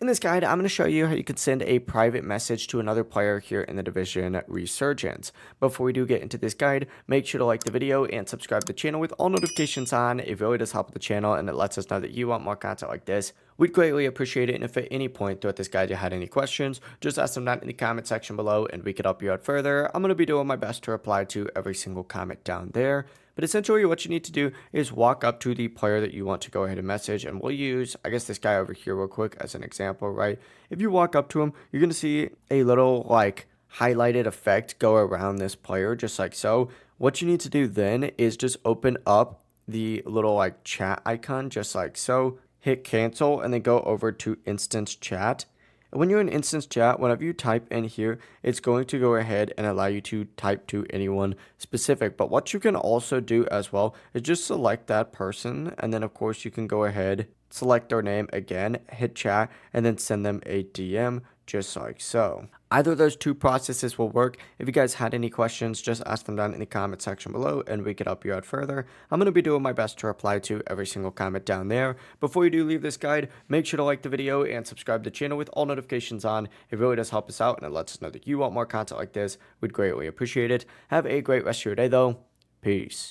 In this guide, I'm going to show you how you can send a private message to another player here in the Division Resurgence. Before we do get into this guide, make sure to like the video and subscribe to the channel with all notifications on. It really does help the channel and it lets us know that you want more content like this. We'd greatly appreciate it, and if at any point throughout this guide you had any questions, just ask them down in the comment section below and we could help you out further. I'm going to be doing my best to reply to every single comment down there. But essentially what you need to do is walk up to the player that you want to go ahead and message, and we'll use, I guess, this guy over here real quick as an example, right? If you walk up to him, you're going to see a little like highlighted effect go around this player just like so. What you need to do then is just open up the little like chat icon just like so, hit cancel, and then go over to instance chat. And when you're in instance chat, whenever you type in here, it's going to go ahead and allow you to type to anyone specific. But what you can also do as well is just select that person. And then, of course, you can go ahead, select their name again, hit chat, and then send them a DM just like so. Either of those two processes will work. If you guys had any questions, just ask them down in the comment section below and we could help you out further. I'm going to be doing my best to reply to every single comment down there. Before you do leave this guide, make sure to like the video and subscribe to the channel with all notifications on. It really does help us out and it lets us know that you want more content like this. We'd greatly appreciate it. Have a great rest of your day though. Peace.